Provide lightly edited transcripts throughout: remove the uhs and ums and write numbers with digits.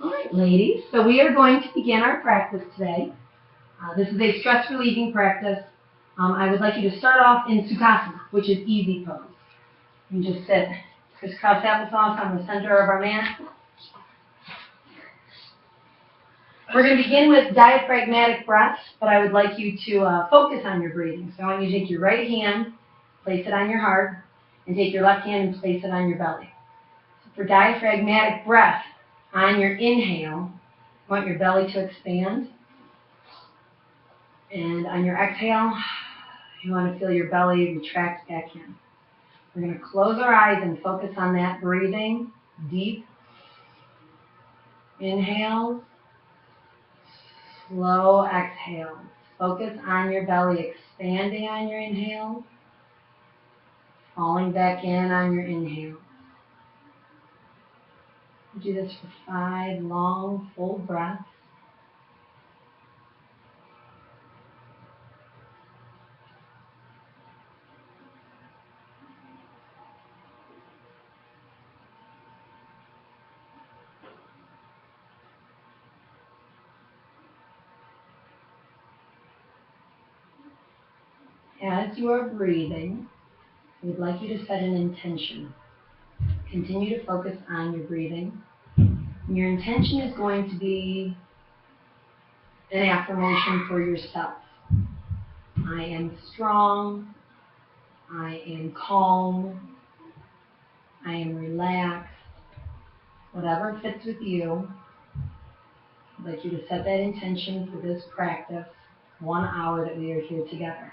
All right, ladies, so we are going to begin our practice today. This is a stress relieving practice. I would like you to start off in Sukhasana, which is easy pose. You just sit crisscross applesauce on the center of our mat. We're going to begin with diaphragmatic breaths, but I would like you to focus on your breathing. So I want you to take your right hand, place it on your heart, and take your left hand and place it on your belly. So for diaphragmatic breath, on your inhale, you want your belly to expand. And on your exhale, you want to feel your belly retract back in. We're going to close our eyes and focus on that breathing. Deep inhale, slow exhale. Focus on your belly expanding on your inhale, falling back in on your inhale. Do this for 5 long, full breaths. As you are breathing, we'd like you to set an intention. Continue to focus on your breathing. And your intention is going to be an affirmation for yourself. I am strong. I am calm. I am relaxed. Whatever fits with you, I'd like you to set that intention for this practice, 1 hour that we are here together.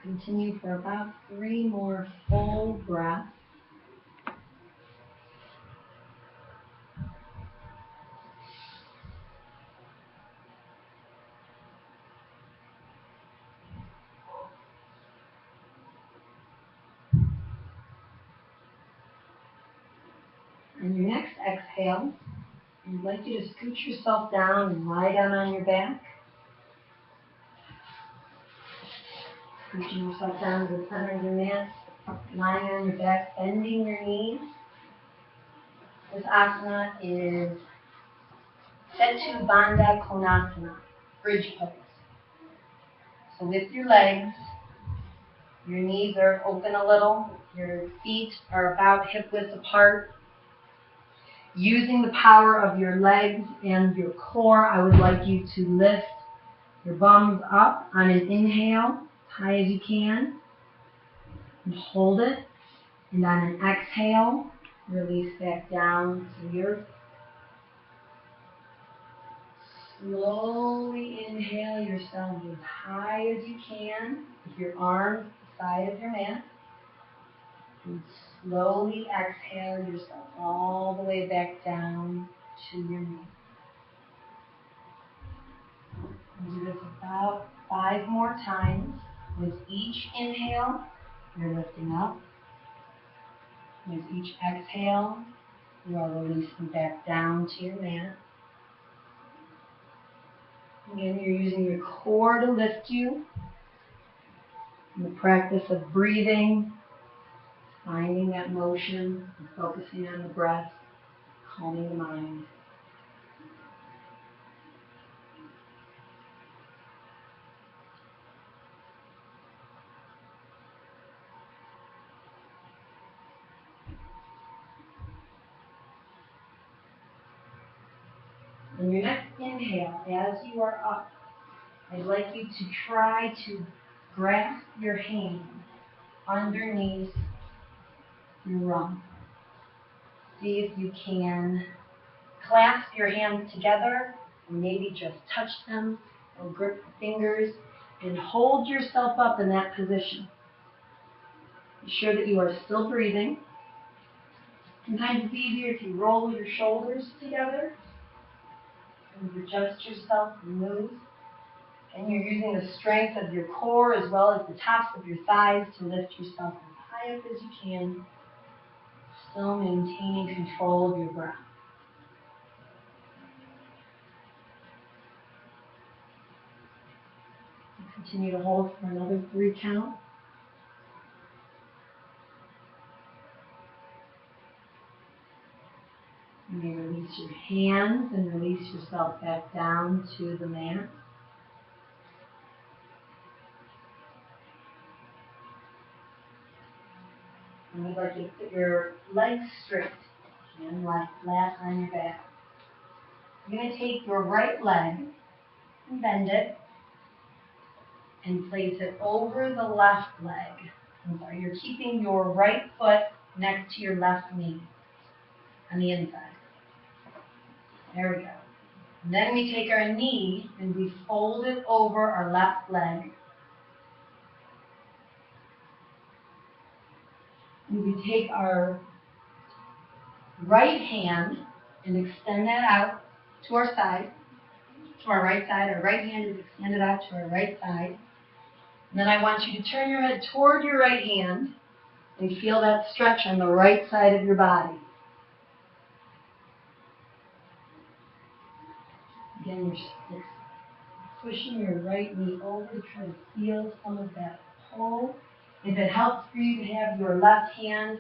Continue for about 3 more full breaths. On your next exhale, I'd like you to scoot yourself down and lie down on your back. Scooching yourself down to the center of your mat, lying on your back, bending your knees. This asana is Setu Bandha Konasana, bridge pose. So with your legs, your knees are open a little, your feet are about hip width apart. Using the power of your legs and your core, I would like you to lift your bums up on an inhale, as high as you can, and hold it. And on an exhale, release back down to the earth. Slowly inhale yourself as high as you can with your arms at the side of your mat. And slowly exhale yourself all the way back down to your knees. And do this about 5 more times. With each inhale, you're lifting up. With each exhale, you are releasing back down to your mat. Again, you're using your core to lift you. In the practice of breathing, finding that motion, and focusing on the breath, calming the mind. On your next inhale, as you are up, I'd like you to try to grasp your hand underneath your rump. See if you can clasp your hands together, or maybe just touch them, or grip the fingers, and hold yourself up in that position. Be sure that you are still breathing. Sometimes it's easier if you roll your shoulders together and adjust yourself and move. And you're using the strength of your core as well as the tops of your thighs to lift yourself as high up as you can, still maintaining control of your breath. Continue to hold for another 3 count. You may release your hands and release yourself back down to the mat. And we'd like you to put your legs straight and lie flat on your back. You're going to take your right leg and bend it and place it over the left leg. So you're keeping your right foot next to your left knee on the inside. There we go. And then we take our knee and we fold it over our left leg. And we take our right hand and extend that out to our side, to our right side. Our right hand is extended out to our right side. And then I want you to turn your head toward your right hand and feel that stretch on the right side of your body. Again, you're pushing your right knee over to try to feel some of that pull. If it helps for you to have your left hand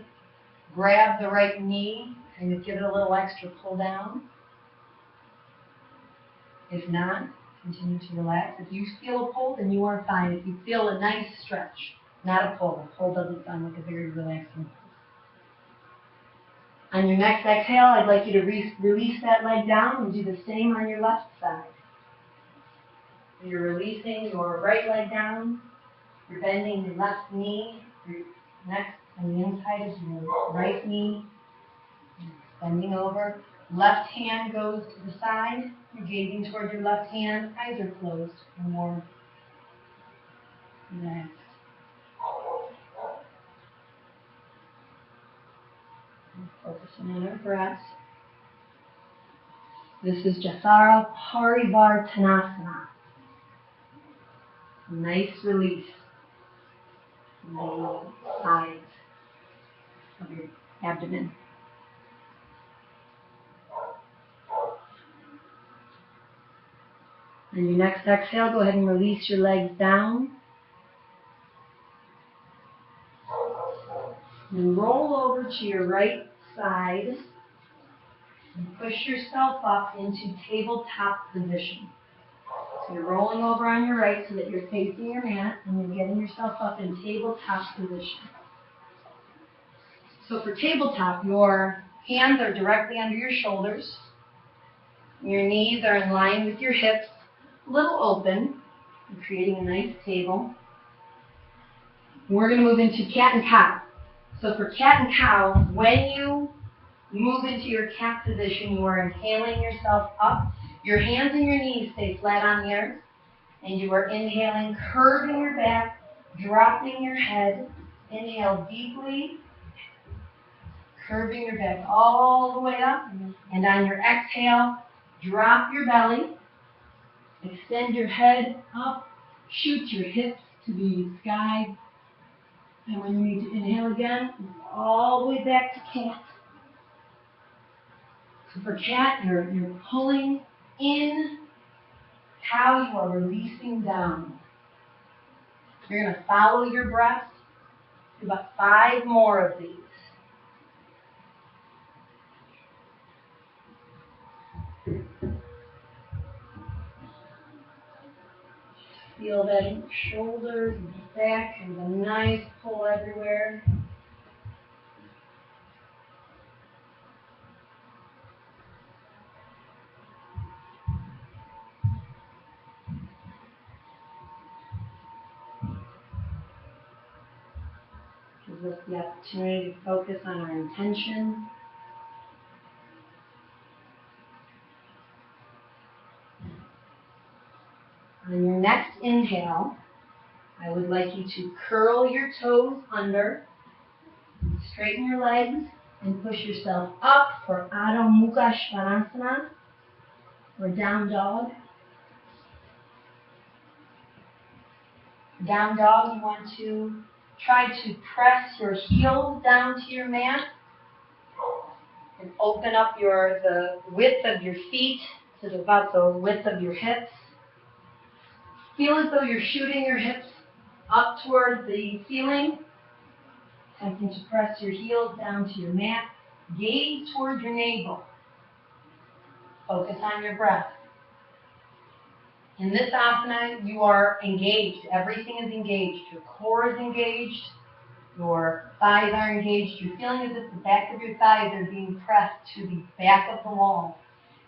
grab the right knee and give it a little extra pull down. If not, continue to relax. If you feel a pull, then you are fine. If you feel a nice stretch, not a pull. A pull doesn't sound like a very relaxing. On your next exhale, I'd like you to release that leg down and do the same on your left side. So you're releasing your right leg down. You're bending your left knee, your neck on the inside of your right knee. Bending over. Left hand goes to the side. You're gazing toward your left hand. Eyes are closed. You're more relaxed. Focusing on our breath. This is Jathara Parivartanasana. A nice release from the sides of your abdomen. On your next exhale, go ahead and release your legs down. And roll over to your right side and push yourself up into tabletop position. So you're rolling over on your right so that you're facing your mat and you're getting yourself up in tabletop position. So for tabletop, your hands are directly under your shoulders. Your knees are in line with your hips, a little open, and creating a nice table. We're going to move into cat and cow. So for cat and cow, when you move into your cat position, you are inhaling yourself up. Your hands and your knees stay flat on the earth. And you are inhaling, curving your back, dropping your head. Inhale deeply, curving your back all the way up. And on your exhale, drop your belly. Extend your head up. Shoot your hips to the sky. And when you need to inhale again, all the way back to cat. So for cat, you're pulling in. Cow, you are releasing down. You're going to follow your breath. Do about 5 more of these. Feel that in your shoulders and the back, and a nice pull everywhere. Gives us the opportunity to focus on our intention. On your next inhale, I would like you to curl your toes under, straighten your legs, and push yourself up for Adho Mukha Svanasana, or down dog. Down dog, you want to try to press your heels down to your mat and open up the width of your feet to about the width of your hips. Feel as though you're shooting your hips up toward the ceiling, attempting to press your heels down to your mat. Gaze toward your navel. Focus on your breath. In this asana, you are engaged. Everything is engaged. Your core is engaged. Your thighs are engaged. You're feeling as if the back of your thighs are being pressed to the back of the wall,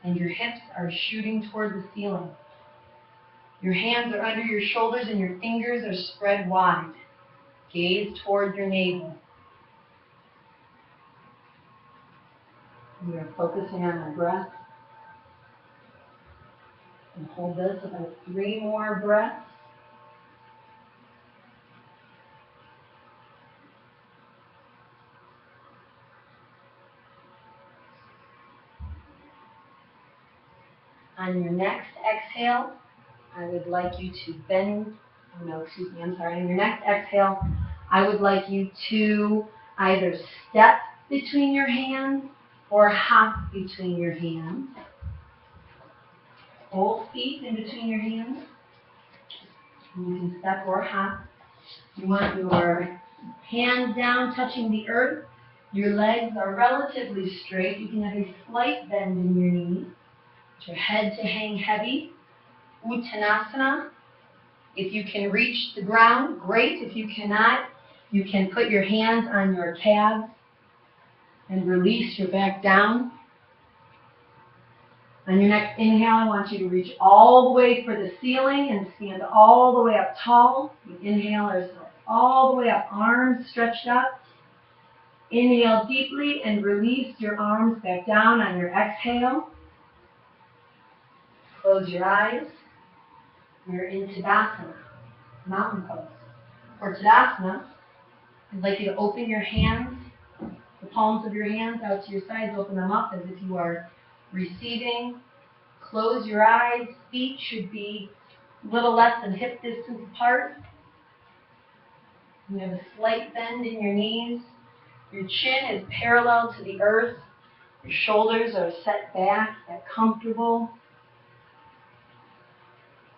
and your hips are shooting toward the ceiling. Your hands are under your shoulders and your fingers are spread wide. Gaze toward your navel. We are focusing on our breath. And hold this about 3 more breaths. On your next exhale, I would like you to bend, on your next exhale, I would like you to either step between your hands or hop between your hands. Both feet in between your hands. You can step or hop. You want your hands down touching the earth. Your legs are relatively straight. You can have a slight bend in your knees. Your head to hang heavy. Uttanasana. If you can reach the ground, great. If you cannot, you can put your hands on your calves and release your back down. On your next inhale, I want you to reach all the way for the ceiling and stand all the way up tall. You inhale yourself all the way up, arms stretched up. Inhale deeply and release your arms back down on your exhale. Close your eyes. We're in Tadasana, mountain pose. For Tadasana, I'd like you to open your hands, the palms of your hands out to your sides, open them up as if you are receiving. Close your eyes. Feet should be a little less than hip distance apart. You have a slight bend in your knees. Your chin is parallel to the earth. Your shoulders are set back, get comfortable.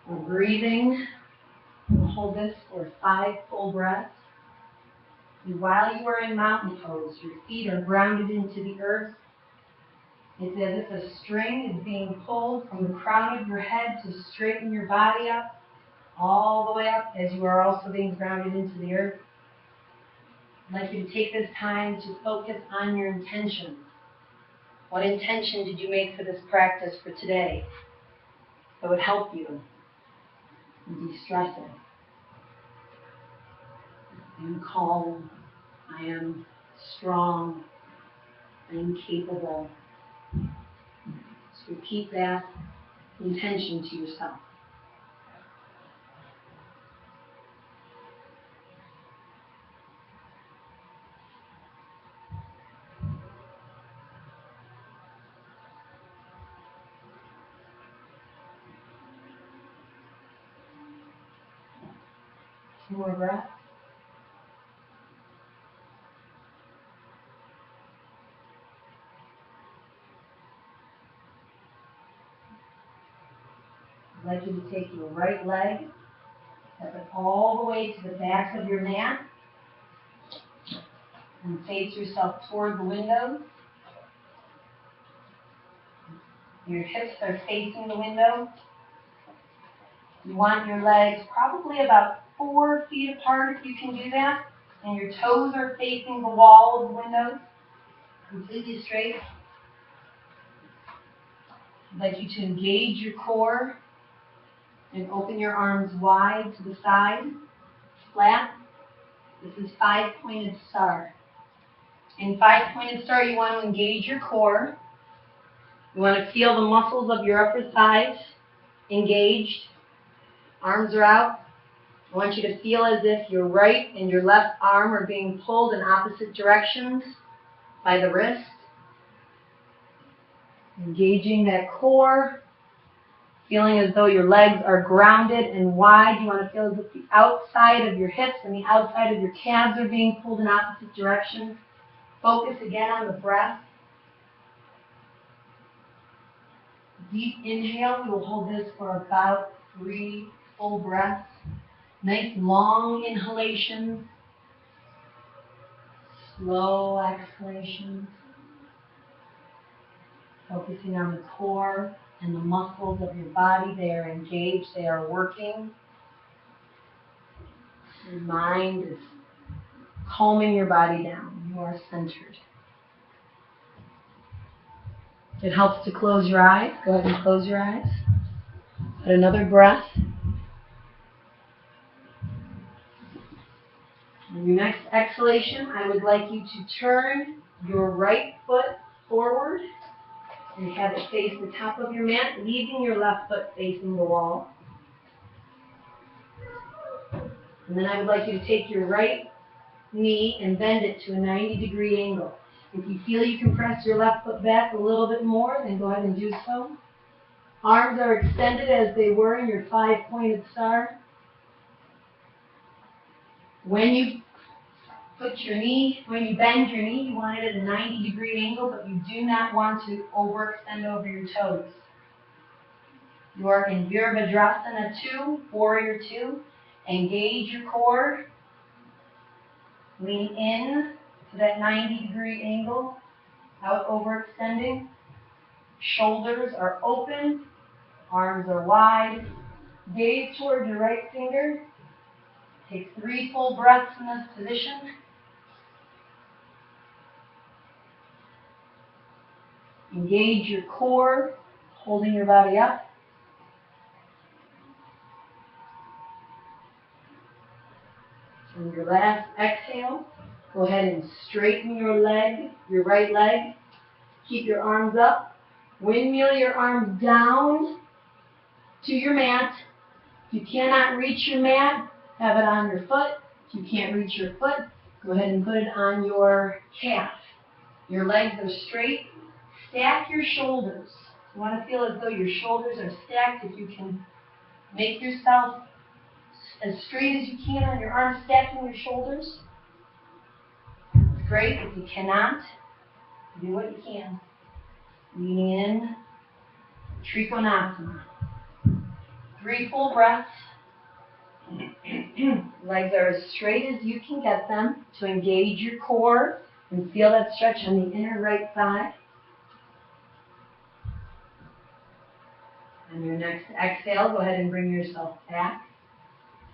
We're breathing. We'll hold this for 5 full breaths. And while you are in mountain pose, your feet are grounded into the earth. It's as if a string is being pulled from the crown of your head to straighten your body up, all the way up as you are also being grounded into the earth. I'd like you to take this time to focus on your intention. What intention did you make for this practice for today that would help you in de-stressing? I am calm. I am strong. I am capable. Just repeat that intention to yourself. Two more breaths. I'd like you to take your right leg, step it all the way to the back of your mat, and face yourself toward the window. Your hips are facing the window. You want your legs probably about 4 feet apart if you can do that, and your toes are facing the wall of the window, completely straight. I'd like you to engage your core and open your arms wide to the side, flat. This is 5-pointed star. In 5-pointed star, you want to engage your core. You want to feel the muscles of your upper thighs engaged. Arms are out. I want you to feel as if your right and your left arm are being pulled in opposite directions by the wrist. Engaging that core. Feeling as though your legs are grounded and wide. You want to feel as if the outside of your hips and the outside of your calves are being pulled in opposite directions. Focus again on the breath. Deep inhale. We will hold this for about 3 full breaths. Nice long inhalations. Slow exhalations. Focusing on the core and the muscles of your body. They are engaged. They are working. Your mind is calming your body down. You are centered. It helps to close your eyes. Go ahead and close your eyes. Put another breath. On your next exhalation, I would like you to turn your right foot forward and have it face the top of your mat, leaving your left foot facing the wall. And then I would like you to take your right knee and bend it to a 90-degree angle. If you feel you can press your left foot back a little bit more, then go ahead and do so. Arms are extended as they were in your 5-pointed star. When you bend your knee, you want it at a 90-degree angle, but you do not want to overextend over your toes. You are in Virabhadrasana 2, Warrior 2. Engage your core. Lean in to that 90-degree angle, out overextending. Shoulders are open, arms are wide. Gaze toward your right finger. Take 3 full breaths in this position. Engage your core, holding your body up. On your last exhale, go ahead and straighten your leg, your right leg. Keep your arms up. Windmill your arms down to your mat. If you cannot reach your mat, have it on your foot. If you can't reach your foot, go ahead and put it on your calf. Your legs are straight. Stack your shoulders. You want to feel as though your shoulders are stacked. If you can make yourself as straight as you can on your arms, stacking your shoulders. Great. If you cannot, do what you can. Leaning in, Trikonasana. 3 full breaths. Legs are as straight as you can get them to engage your core and feel that stretch on the inner right thigh. On your next exhale, go ahead and bring yourself back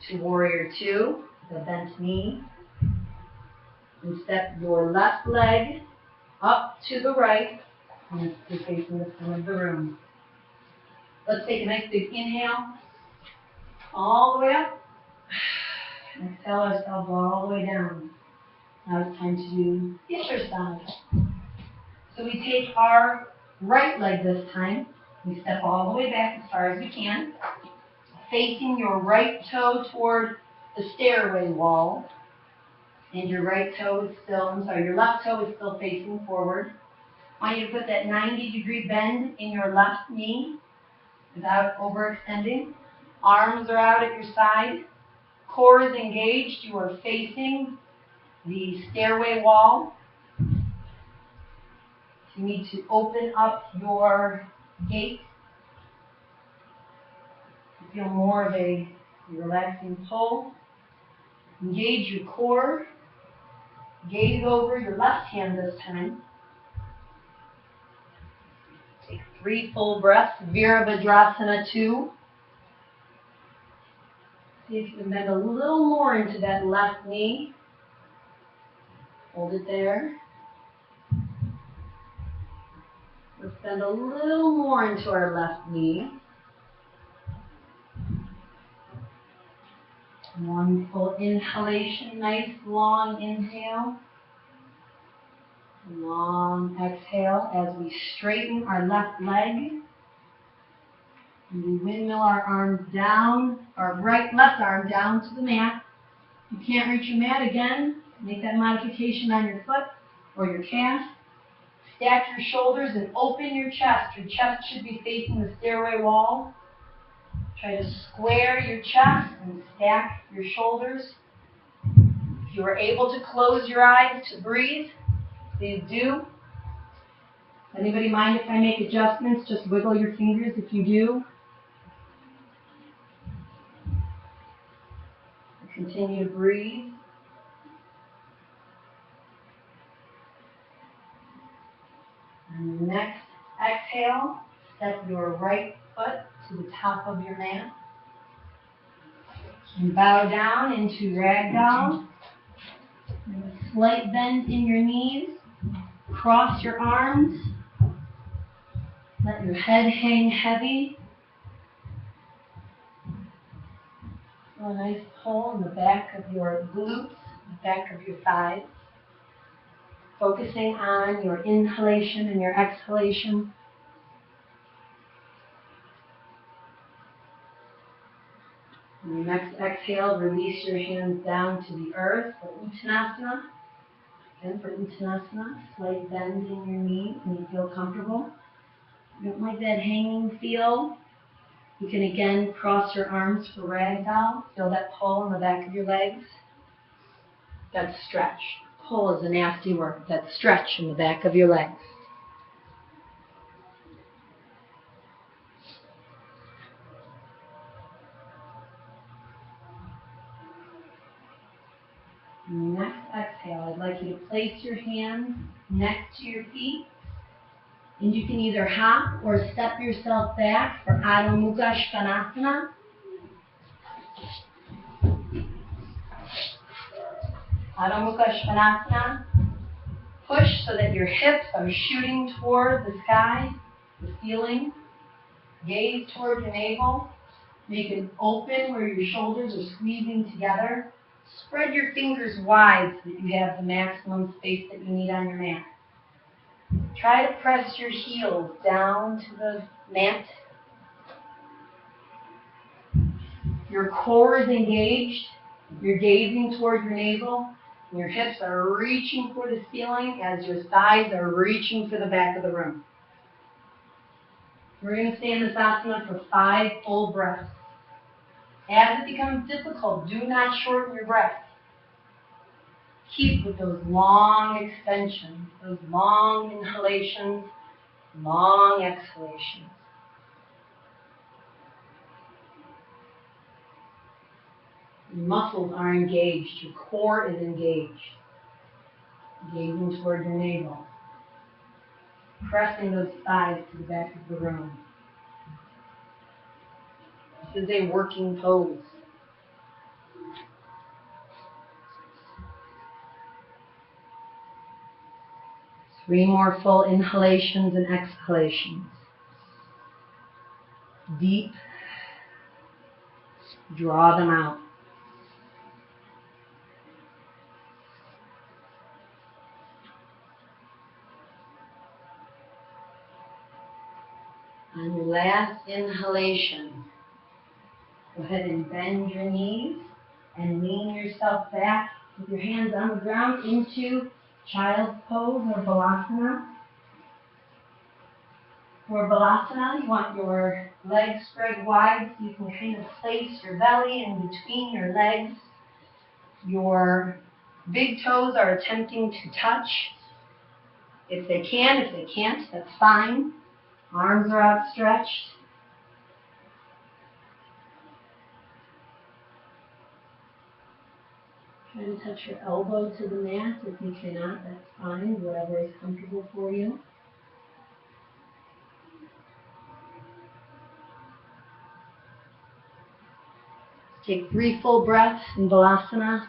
to Warrior 2, the bent knee. And step your left leg up to the right, and you're facing the front of the room. Let's take a nice big inhale, all the way up. Exhale ourselves all the way down. Now it's time to do the other side. So we take our right leg this time. We step all the way back as far as we can, facing your right toe toward the stairway wall. And your left toe is still facing forward. I want you to put that 90-degree bend in your left knee without overextending. Arms are out at your side. Core is engaged. You are facing the stairway wall. You need to open up your gait. You feel more of a relaxing pull. Engage your core. Gaze over your left hand this time. Take 3 full breaths. Virabhadrasana 2. See if you can bend a little more into that left knee. Hold it there. Let's bend a little more into our left knee. 1 full inhalation, nice long inhale. Long exhale as we straighten our left leg. And we windmill our arms down, our left arm down to the mat. If you can't reach your mat, again, make that modification on your foot or your calf. Stack your shoulders and open your chest. Your chest should be facing the stairway wall. Try to square your chest and stack your shoulders. If you are able to close your eyes to breathe, please do. Anybody mind if I make adjustments? Just wiggle your fingers if you do. Continue to breathe. And the next exhale, step your right foot to the top of your mat. And bow down into ragdoll. And a slight bend in your knees. Cross your arms. Let your head hang heavy. Feel a nice pull in the back of your glutes, the back of your thighs. Focusing on your inhalation and your exhalation. On your next exhale, release your hands down to the earth for Uttanasana. Again, for Uttanasana, slight bend in your knees when you feel comfortable. If you don't like that hanging feel, you can again cross your arms for ragdoll. Feel that pull in the back of your legs. That stretch. Pull is a nasty word. That stretch in the back of your legs. And next exhale, I'd like you to place your hands next to your feet. And you can either hop or step yourself back for Adho Mukha Svanasana. Adho Mukha Svanasana. Push so that your hips are shooting toward the sky, the ceiling. Gaze toward your navel. Make it open where your shoulders are squeezing together. Spread your fingers wide so that you have the maximum space that you need on your mat. Try to press your heels down to the mat. Your core is engaged. You're gazing toward your navel. Your hips are reaching for the ceiling as your thighs are reaching for the back of the room. We're going to stay in this asana for 5 full breaths. As it becomes difficult, do not shorten your breath. Keep with those long extensions, those long inhalations, long exhalations. Your muscles are engaged, your core is engaged. Gazing toward your navel. Pressing those thighs to the back of the room. This is a working pose. Three more full inhalations and exhalations. Deep. Draw them out. On your last inhalation, go ahead and bend your knees and lean yourself back with your hands on the ground into child's pose or balasana. For balasana, you want your legs spread wide so you can kind of place your belly in between your legs. Your big toes are attempting to touch. If they can, if they can't, that's fine. Arms are outstretched. Try to touch your elbow to the mat. If you cannot, that's fine. Whatever is comfortable for you. Take 3 full breaths in balasana.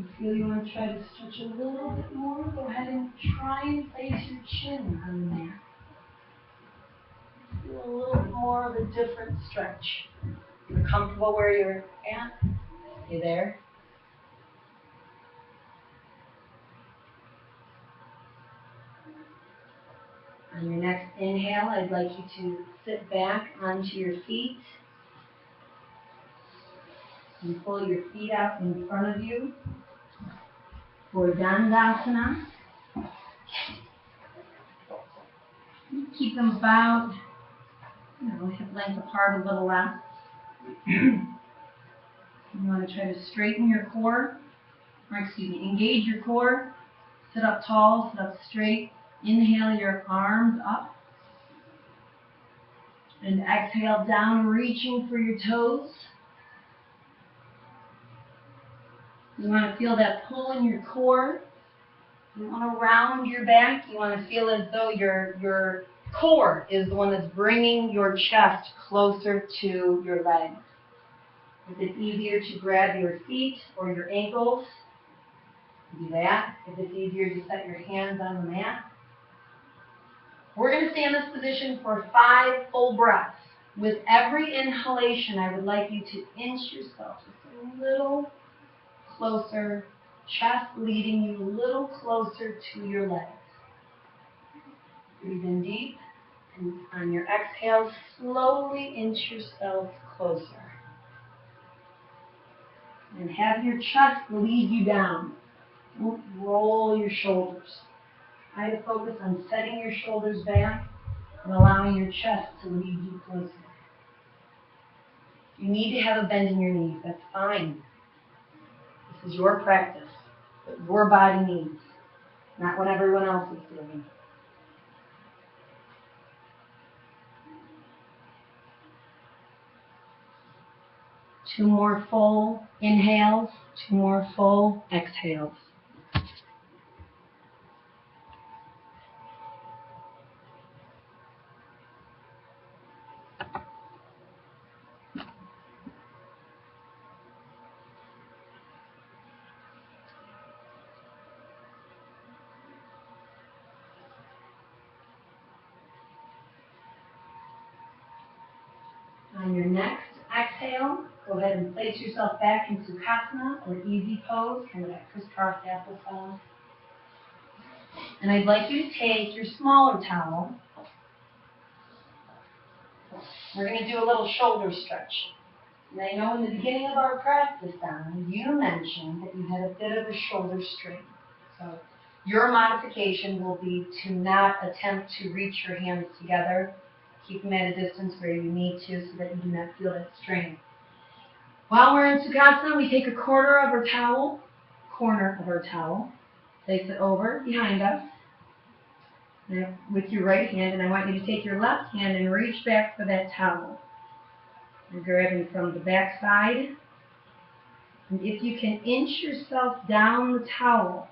If you feel you want to try to stretch a little bit more, go ahead and try and place your chin on the mat. Do a little bit more of a different stretch. If you're comfortable where you're at, stay there. On your next inhale, I'd like you to sit back onto your feet and pull your feet out in front of you for Dandasana. Keep them about, hip length apart a little less. to try to straighten your core, engage your core. Sit up tall, sit up straight. Inhale your arms up. And exhale down, reaching for your toes. You want to feel that pull in your core. You want to round your back. You want to feel as though your core is the one that's bringing your chest closer to your legs. If it's easier to grab your feet or your ankles, do that. If it's easier to set your hands on the mat. We're going to stay in this position for 5 full breaths. With every inhalation, I would like you to inch yourself just a little closer, chest leading you a little closer to your legs. Breathe in deep, and on your exhale, slowly inch yourself closer. And have your chest lead you down. Don't roll your shoulders. Try to focus on setting your shoulders back and allowing your chest to lead you closer. You need to have a bend in your knees. That's fine. This is your practice, what your body needs, not what everyone else is doing. Two more full inhales, 2 more full exhales. On your next exhale, go ahead and place yourself back in Sukhasana or easy pose, kind of that crisscross applesauce. And I'd like you to take your smaller towel. We're going to do a little shoulder stretch. And I know in the beginning of our practice, Don, you mentioned that you had a bit of a shoulder strain. So your modification will be to not attempt to reach your hands together. Keep them at a distance where you need to so that you do not feel that strain. While we're in Sukhasana, we take a corner of our towel, place it over behind us with your right hand, and I want you to take your left hand and reach back for that towel. You're grabbing from the back side, and if you can inch yourself down the towel,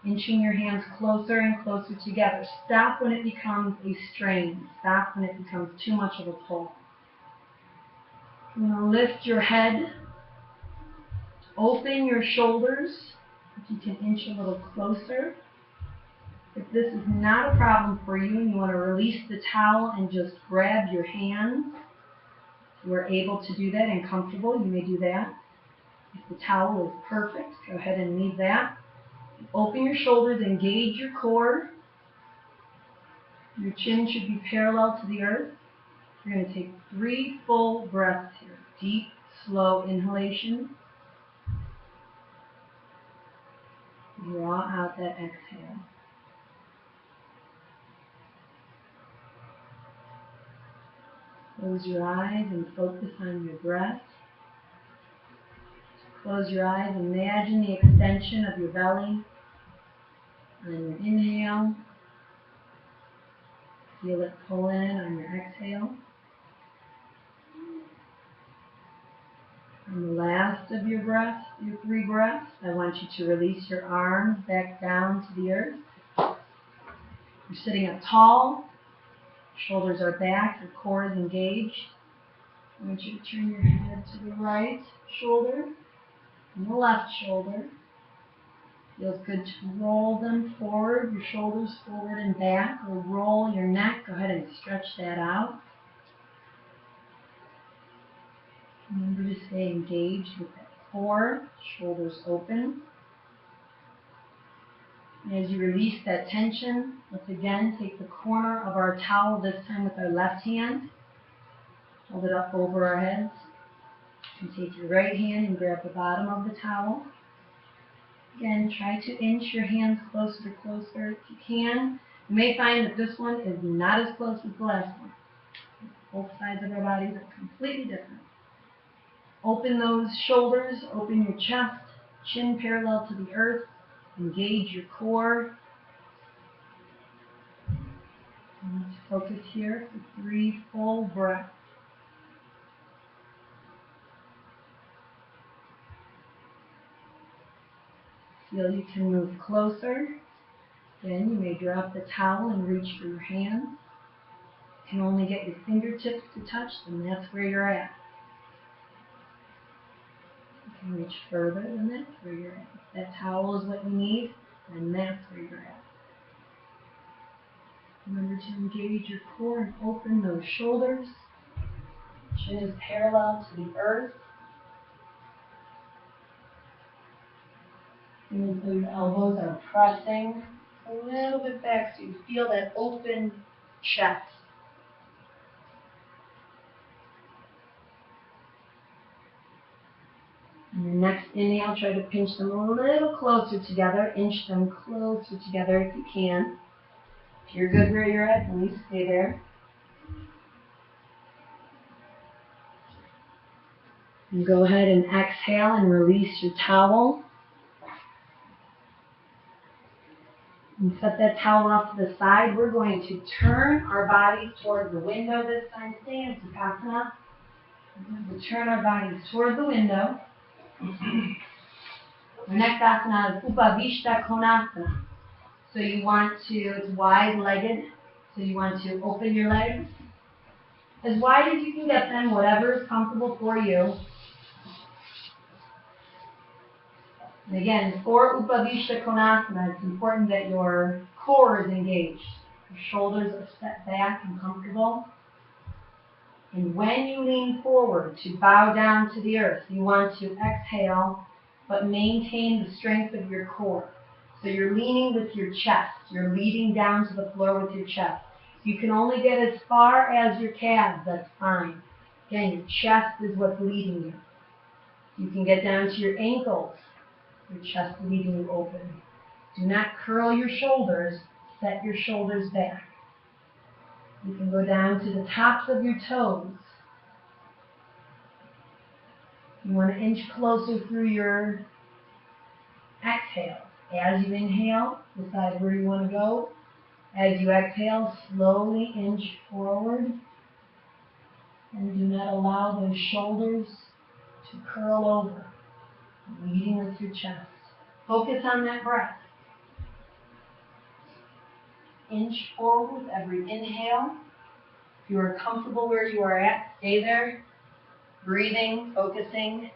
inching your hands closer and closer together. Stop when it becomes a strain. Stop when it becomes too much of a pull. You're going to lift your head, open your shoulders. If you can inch a little closer. If this is not a problem for you and you want to release the towel and just grab your hands, if you are able to do that and comfortable, you may do that. If the towel is perfect, go ahead and leave that. Open your shoulders, engage your core. Your chin should be parallel to the earth. You're going to take 3 full breaths here. Deep, slow inhalation. Draw out that exhale. Close your eyes and focus on your breath. Close your eyes, imagine the extension of your belly. On your inhale, feel it pull in on your exhale. On the last of your breaths, your 3 breaths, I want you to release your arms back down to the earth. You're sitting up tall, shoulders are back, your core is engaged. I want you to turn your head to the right shoulder and the left shoulder. Feels good to roll them forward, your shoulders forward and back, or roll your neck. Go ahead and stretch that out. Remember to stay engaged with that core, shoulders open. And as you release that tension, let's again take the corner of our towel, this time with our left hand. Hold it up over our heads. And take your right hand and grab the bottom of the towel. Again, try to inch your hands closer if you can. You may find that this one is not as close as the last one. Both sides of our bodies are completely different. Open those shoulders, open your chest, chin parallel to the earth. Engage your core. And let's focus here for 3 full breaths. Feel you can move closer. Then you may drop the towel and reach for your hands. You can only get your fingertips to touch, then that's where you're at. You can reach further than that's where you're at. If that towel is what you need, then that's where you're at. Remember to engage your core and open those shoulders. Chin is parallel to the earth. Even though your elbows are pressing a little bit back so you feel that open chest. And your next inhale, try to pinch them a little closer together. Inch them closer together if you can. If you're good where you're at, please stay there. And go ahead and exhale and release your towel. And set that towel off to the side. We're going to turn our bodies toward the window this time. Stay in Sukhasana. We're going to turn our bodies toward the window. Our next asana is Upavishta Konasana. So you want to, it's wide-legged, so you want to open your legs as wide as you can get them, whatever is comfortable for you. And again, for Upavishta Konasana, it's important that your core is engaged. Your shoulders are set back and comfortable. And when you lean forward to bow down to the earth, you want to exhale, but maintain the strength of your core. So you're leaning with your chest. You're leading down to the floor with your chest. You can only get as far as your calves, that's fine. Again, your chest is what's leading you. You can get down to your ankles. Your chest leading you open. Do not curl your shoulders. Set your shoulders back. You can go down to the tops of your toes. You want to inch closer through your exhale. As you inhale, decide where you want to go. As you exhale, slowly inch forward. And do not allow those shoulders to curl over. Leading with your chest. Focus on that breath. Inch forward with every inhale. If you are comfortable where you are at, stay there. Breathing, focusing.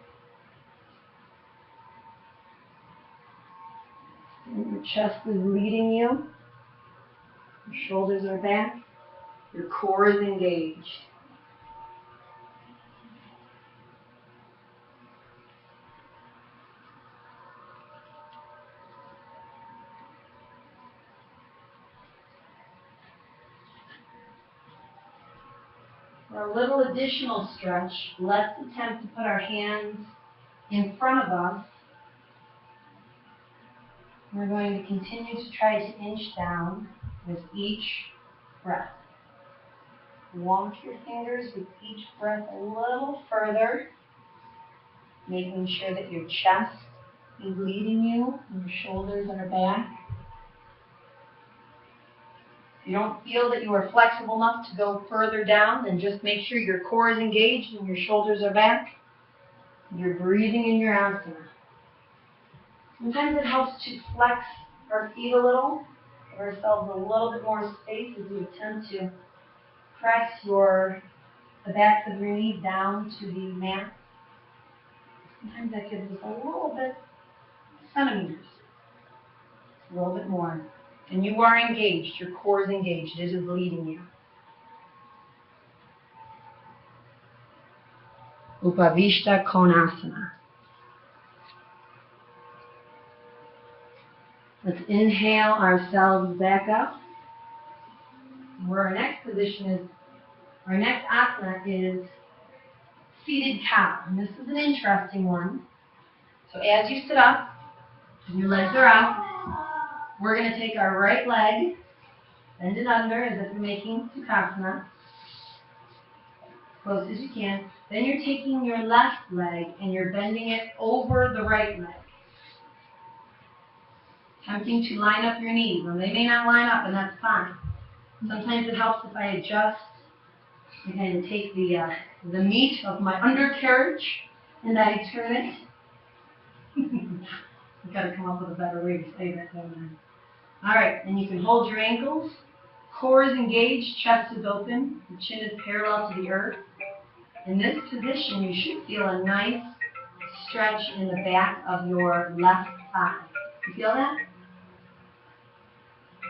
And your chest is leading you. Your shoulders are back. Your core is engaged. For a little additional stretch, let's attempt to put our hands in front of us. We're going to continue to try to inch down with each breath. Walk your fingers with each breath a little further, making sure that your chest is leading you and your shoulders are back. If you don't feel that you are flexible enough to go further down, then just make sure your core is engaged and your shoulders are back. You're breathing in your asana. Sometimes it helps to flex our feet a little, give ourselves a little bit more space as we attempt to press the backs of your knees down to the mat. Sometimes that gives us a little bit, centimeters, a little bit more. And you are engaged, your core is engaged, it is leading you. Upavishta Konasana. Let's inhale ourselves back up. Where our next position is, our next asana is seated cow. And this is an interesting one. So as you sit up, and your legs are out, we're going to take our right leg, bend it under as if we're making Sukhasana. close as you can. Then you're taking your left leg and you're bending it over the right leg. Attempting to line up your knees. Now, they may not line up, and that's fine. Sometimes it helps if I adjust and kind of take the meat of my undercarriage and I turn it. I've got to come up with a better way to say that, don't I? All right, and you can hold your ankles. Core is engaged, chest is open, the chin is parallel to the earth. In this position, you should feel a nice stretch in the back of your left thigh. You feel that?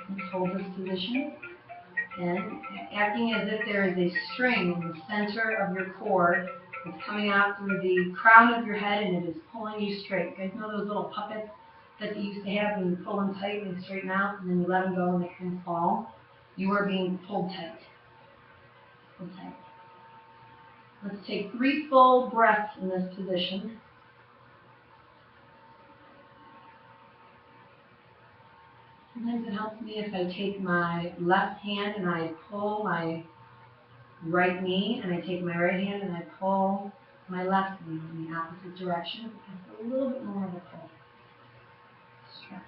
Let's hold this position. And acting as if there is a string in the center of your core that's coming out through the crown of your head and it is pulling you straight. You guys know those little puppets that you used to have when you pull them tight and they straighten out and then you let them go and they can fall? You are being pulled tight. Pulled tight. Let's take 3 full breaths in this position. Sometimes it helps me if I take my left hand and I pull my right knee, and I take my right hand and I pull my left knee in the opposite direction. It's a little bit more of a pull. Stretch.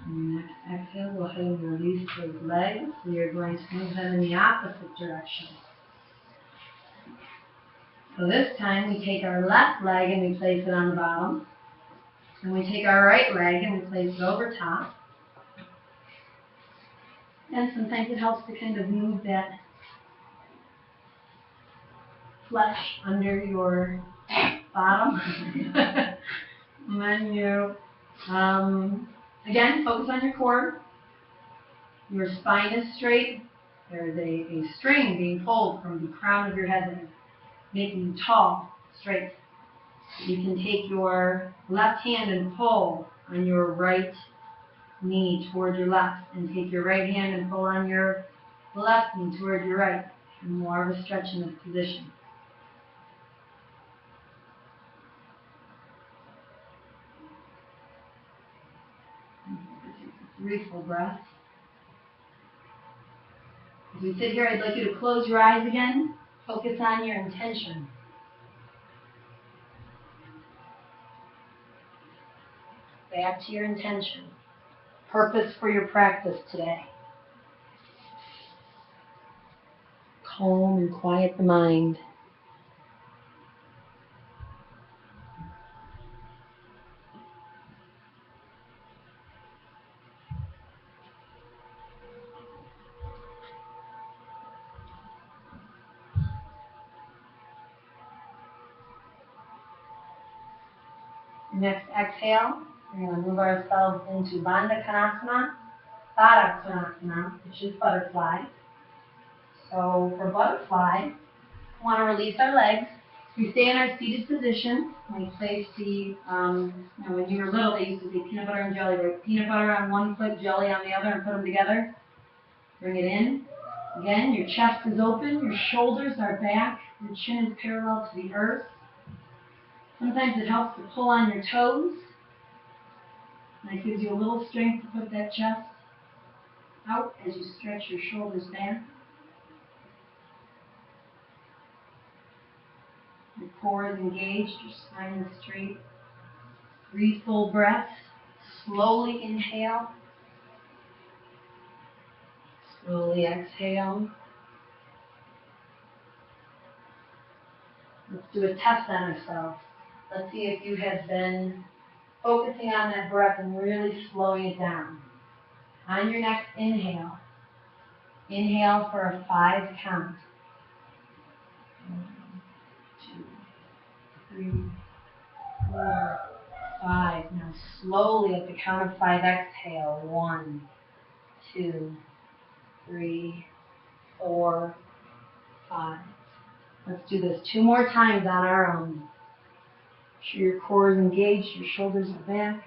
And next exhale, go ahead and release those legs. So you're going to move them in the opposite direction. So this time we take our left leg and we place it on the bottom. And we take our right leg and we place it over top. And sometimes it helps to kind of move that flesh under your bottom. And then you, again, focus on your core. Your spine is straight. There is a string being pulled from the crown of your head, making you tall, straight. You can take your left hand and pull on your right knee toward your left, and take your right hand and pull on your left knee toward your right. And more of a stretch in this position. Take 3 full breaths. As we sit here, I'd like you to close your eyes again. Focus on your intention. Back to your intention. Purpose for your practice today. Calm and quiet the mind. Next exhale, we're going to move ourselves into Bandha Konasana, Baddha Konasana, which is butterfly. So for butterfly, we want to release our legs. We stay in our seated position. We place the, when you were little, they used to say peanut butter and jelly, right? Peanut butter on one foot, jelly on the other, and put them together. Bring it in. Again, your chest is open, your shoulders are back, your chin is parallel to the earth. Sometimes it helps to pull on your toes. And it gives you a little strength to put that chest out as you stretch your shoulders back. Your core is engaged, your spine is straight. 3 full breaths. Slowly inhale. Slowly exhale. Let's do a test on ourselves. Let's see if you have been focusing on that breath and really slowing it down. On your next inhale, inhale for a 5 count. 1, 2, 3, 4, 5. Now slowly at the count of 5, exhale. 1, 2, 3, 4, 5. Let's do this 2 more times on our own. Make sure your core is engaged, your shoulders are back.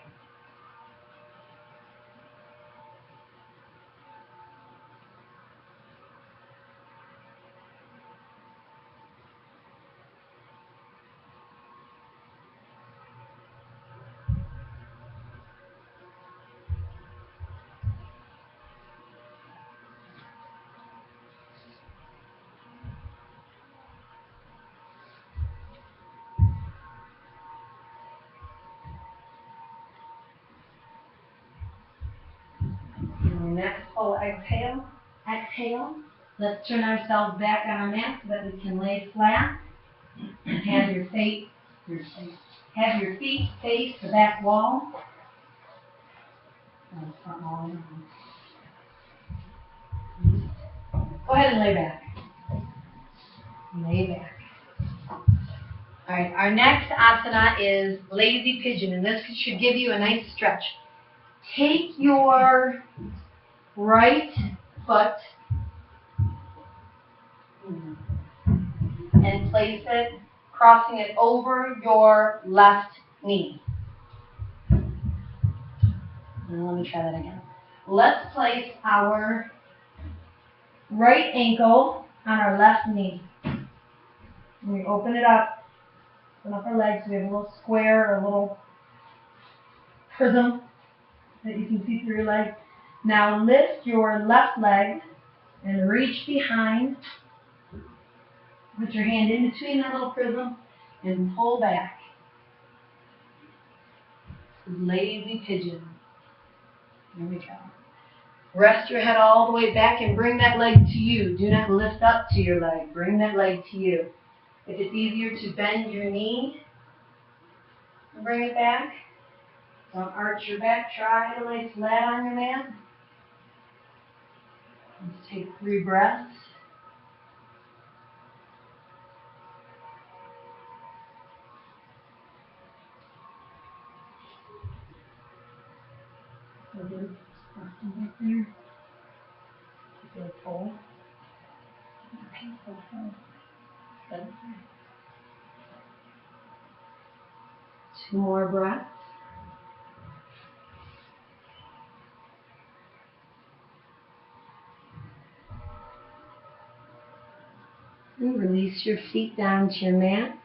And next full exhale. Exhale. Let's turn ourselves back on our mat so that we can lay flat. Have your feet face the back wall. Front wall. Go ahead and lay back. Lay back. All right, our next asana is lazy pigeon, and this should give you a nice stretch. Take your right foot and place it, crossing it over your left knee. And let me try that again. Let's place our right ankle on our left knee. And we open it up, open up our legs. We have a little square or a little prism that you can see through your leg. Now lift your left leg and reach behind. Put your hand in between that little prism and pull back. Lazy pigeon. There we go. Rest your head all the way back and bring that leg to you. Do not lift up to your leg. Bring that leg to you. If it's easier to bend your knee and bring it back, don't arch your back. Try to lay flat on your mat. Let's take 3 breaths. Good. Back there. Feel a pull. Good. 2 more breaths. And release your feet down to your mat.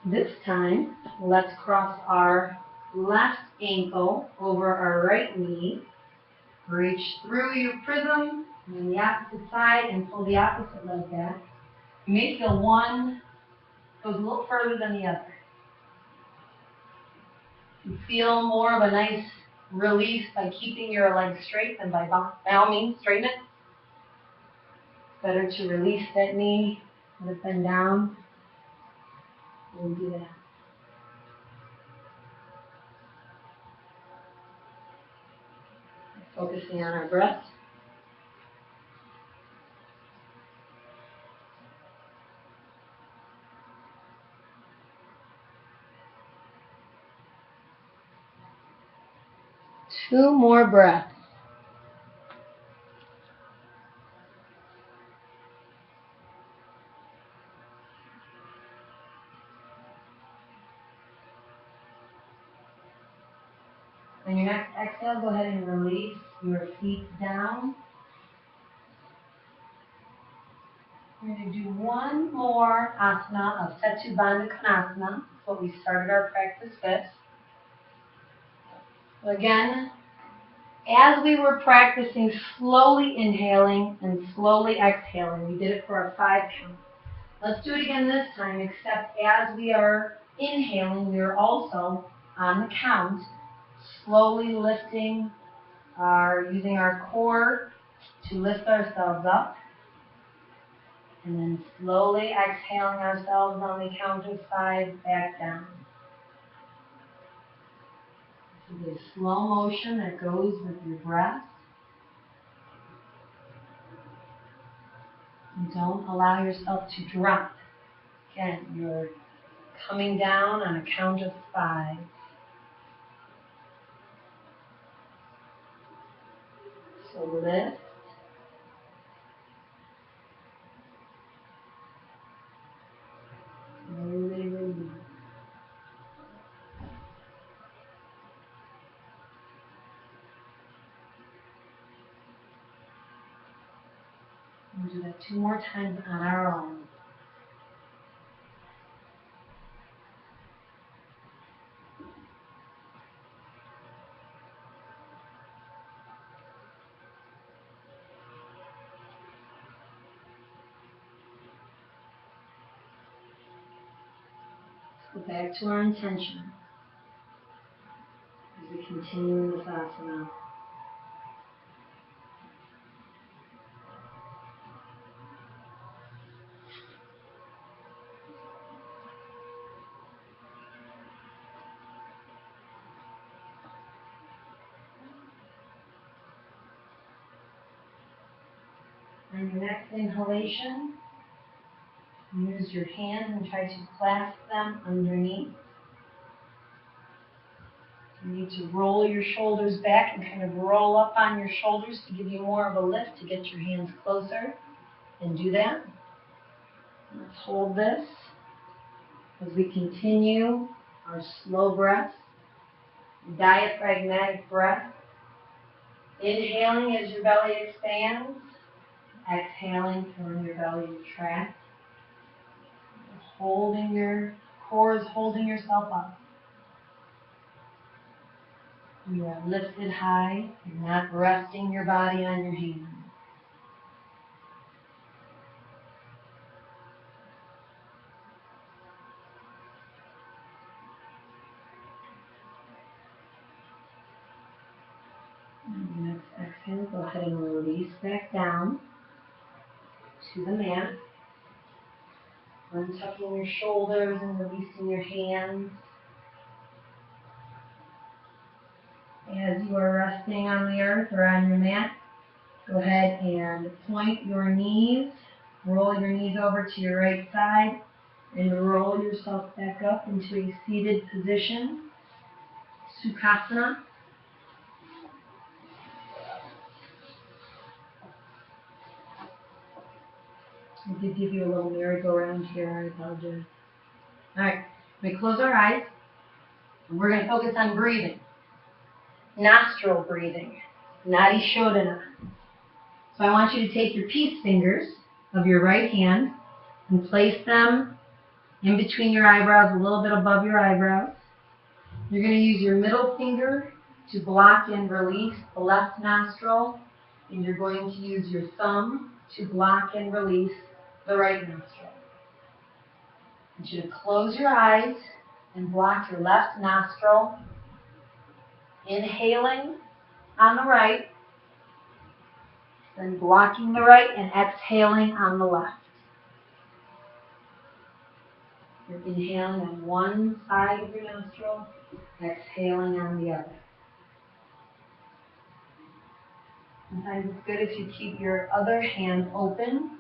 This time, let's cross our left ankle over our right knee. Reach through your prism on the opposite side and pull the opposite leg back. You may feel one goes a little further than the other. You feel more of a nice release by keeping your leg straight than by all means straighten it. Better to release that knee, let it bend down. We'll do that. Focusing on our breath. Two more breaths. On your next exhale, go ahead and release your feet down. We're going to do one more asana of Setu Bandha Konasana. That's what we started our practice with. So again, as we were practicing slowly inhaling and slowly exhaling, we did it for a 5 count. Let's do it again this time, except as we are inhaling, we are also on the count, slowly lifting, using our core to lift ourselves up. And then slowly exhaling ourselves on the count of 5 back down. This is a slow motion that goes with your breath. And don't allow yourself to drop. Again, you're coming down on a count of 5. So lift. Slowly release. We'll do that 2 more times on our own. Let's go back to our intention. as we continue this asana. On your next inhalation, use your hands and try to clasp them underneath. You need to roll your shoulders back and kind of roll up on your shoulders to give you more of a lift to get your hands closer. And do that. Let's hold this as we continue our slow breath, diaphragmatic breath. Inhaling as your belly expands, exhaling from your belly to retract. Holding your core is holding yourself up. You are lifted high. You're not resting your body on your hands. And the next exhale, go ahead and release back down to the mat. Untucking your shoulders and releasing your hands. As you are resting on the earth or on your mat, go ahead and point your knees, roll your knees over to your right side, and roll yourself back up into a seated position, Sukhasana. I did give you a little merry-go-round here, I apologize. All right, we close our eyes, and we're going to focus on breathing. Nostril breathing, Nadi Shodhana. So I want you to take your peace fingers of your right hand and place them in between your eyebrows, a little bit above your eyebrows. You're going to use your middle finger to block and release the left nostril, and you're going to use your thumb to block and release the right nostril. I want you to close your eyes and block your left nostril, inhaling on the right, then blocking the right and exhaling on the left. You're inhaling on one side of your nostril, exhaling on the other. Sometimes it's good if you keep your other hand open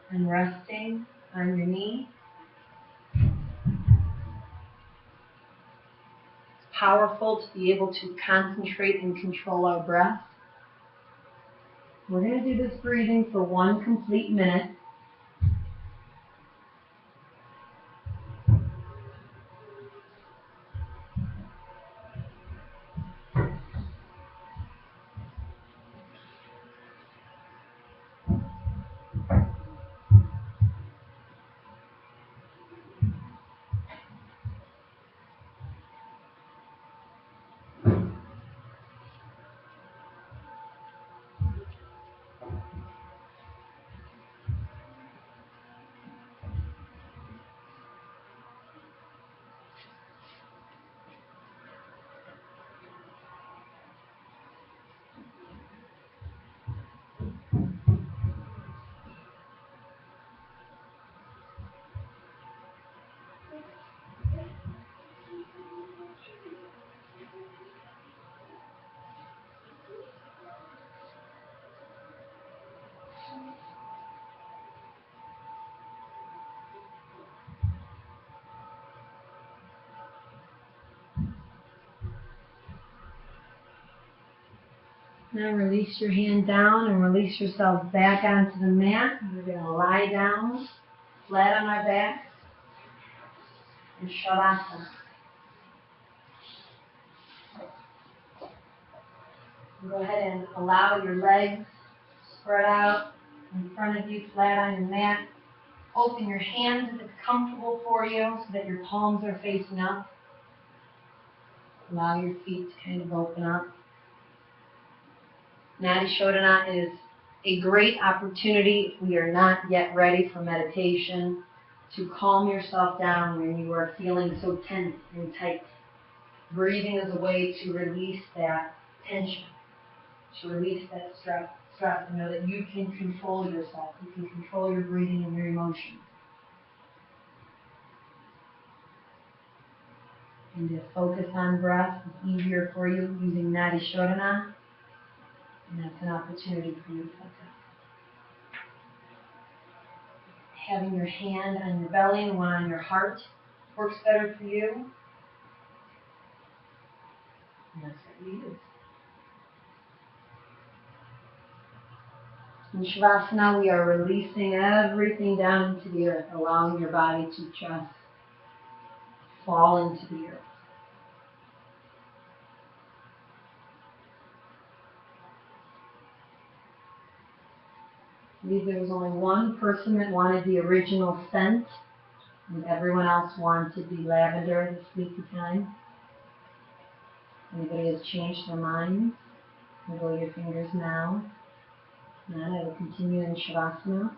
and resting on your knee. It's powerful to be able to concentrate and control our breath. We're going to do this breathing for 1 complete minute. Now release your hand down and release yourself back onto the mat. We're going to lie down, flat on our back, in Shavasana. Go ahead and allow your legs spread out in front of you, flat on your mat. Open your hands if it's comfortable for you so that your palms are facing up. Allow your feet to kind of open up. Nadi Shodhana is a great opportunity if we are not yet ready for meditation to calm yourself down when you are feeling so tense and tight. Breathing is a way to release that tension, to release that stress, and know that you can control yourself. You can control your breathing and your emotions. And to focus on breath is easier for you using Nadi Shodhana, and that's an opportunity for you to focus. Having your hand on your belly and one on your heart works better for you. And that's what we use. In Shavasana, we are releasing everything down into the earth, allowing your body to just fall into the earth. I believe there was only one person that wanted the original scent, and everyone else wanted the lavender, the sleepy time. Anybody has changed their mind? Wiggle your fingers now. Now I will continue in Shavasana.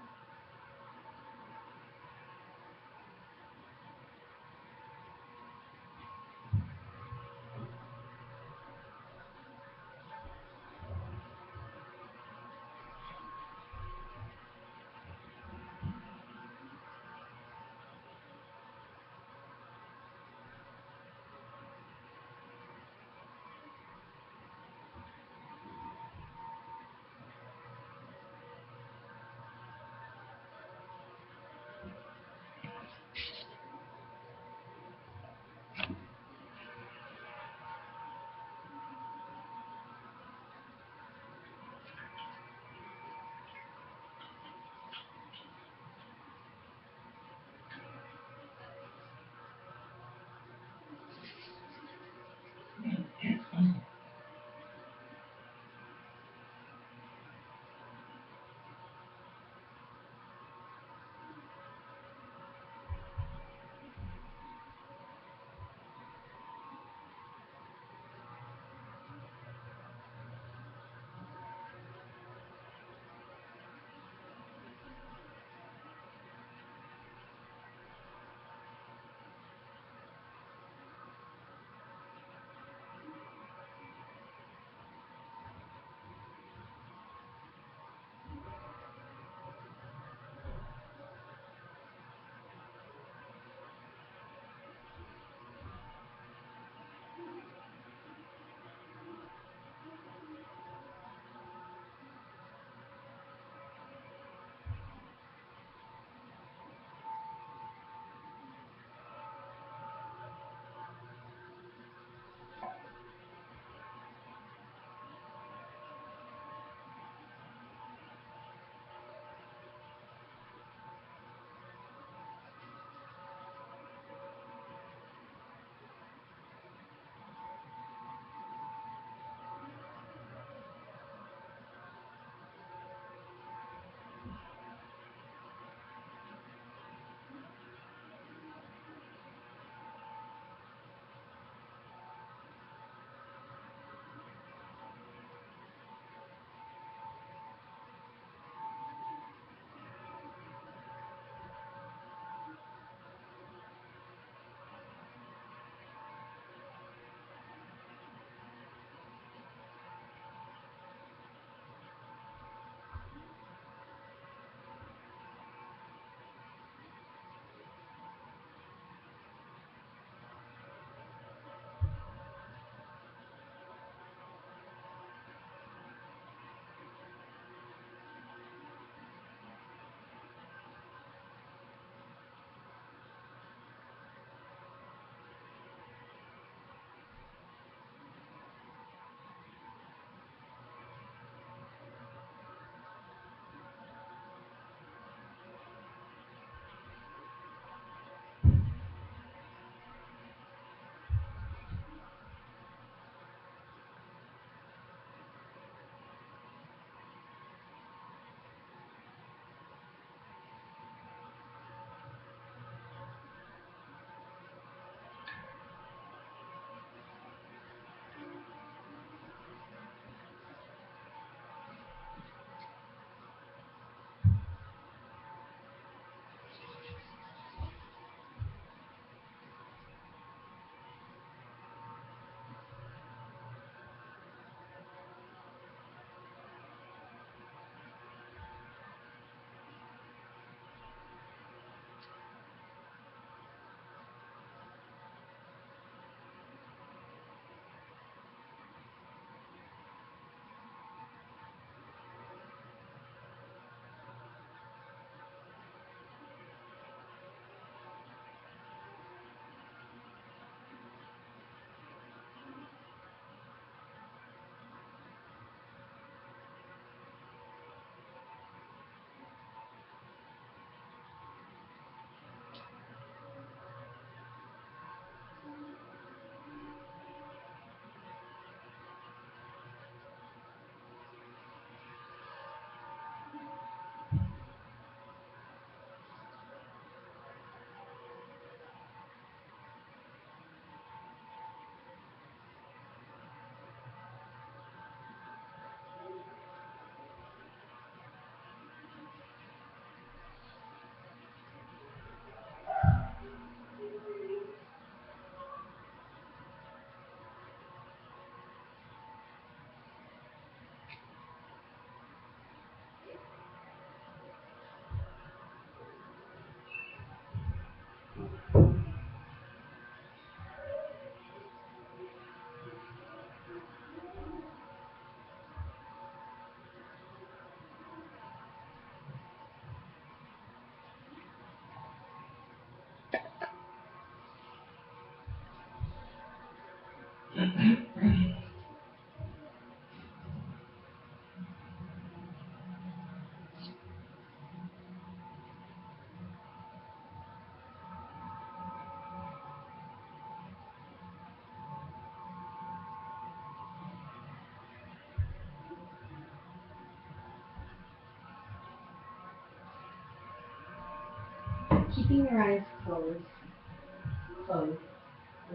Keeping your eyes closed.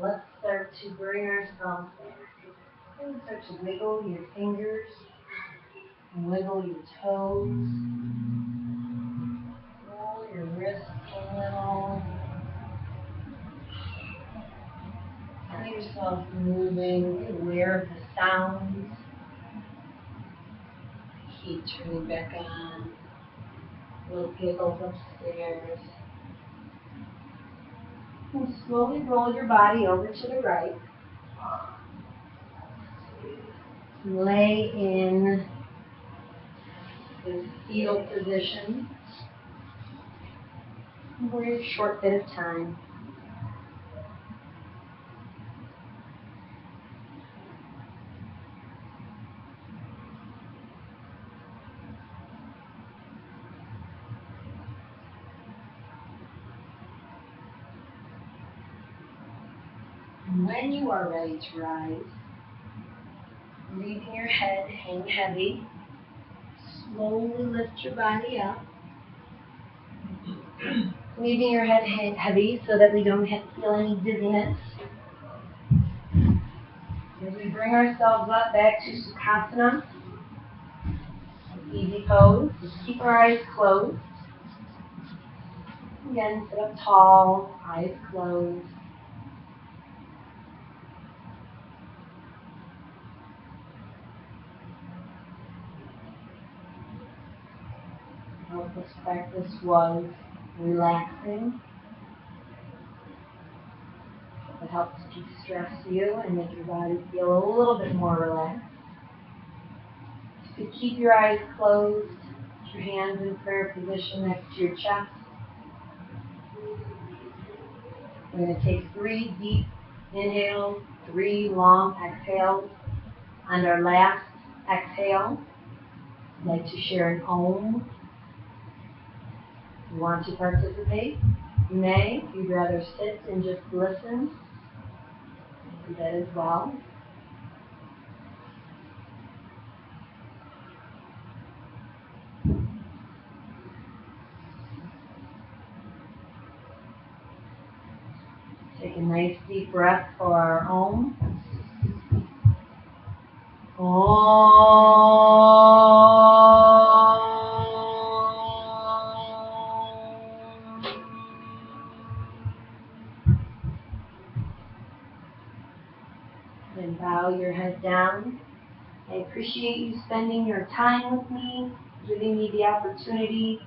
Let's start to bring ourselves back. And start to wiggle your fingers, and wiggle your toes, roll your wrists a little. Feel yourself moving, be aware of the sounds. Heat turning back on. Little giggles upstairs. And slowly roll your body over to the right. Lay in this fetal position for a short bit of time. And when you are ready to rise, leaving your head hang heavy, slowly lift your body up. Leaving your head heavy so that we don't feel any dizziness. As we bring ourselves up back to Sukhasana, easy pose. Just keep our eyes closed. Again, sit up tall, eyes closed. I hope this practice was relaxing. It helps de-stress you and make your body feel a little bit more relaxed. So keep your eyes closed, your hands in prayer position next to your chest. We're going to take 3 deep inhales, 3 long exhales. On our last exhale, I'd like to share an Om. If you want to participate, you may. If you'd rather sit and just listen, do that as well. Take a nice deep breath for our Om. And bow your head down. I appreciate you spending your time with me, giving me the opportunity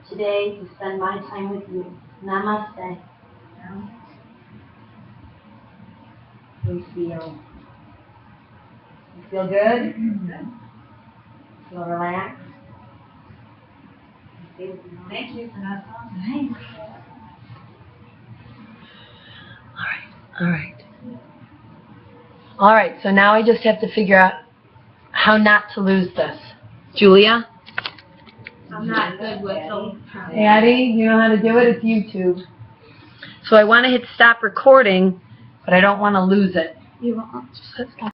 today to spend my time with you. Namaste. We feel. You feel good? Mm-hmm. Feel relaxed? Thank you for that. Thanks. All right, so now I just have to figure out how not to lose this. Julia? I'm not good with them. Addie, you know how to do it? It's YouTube. So I want to hit stop recording, but I don't want to lose it. You won't. Just hit stop.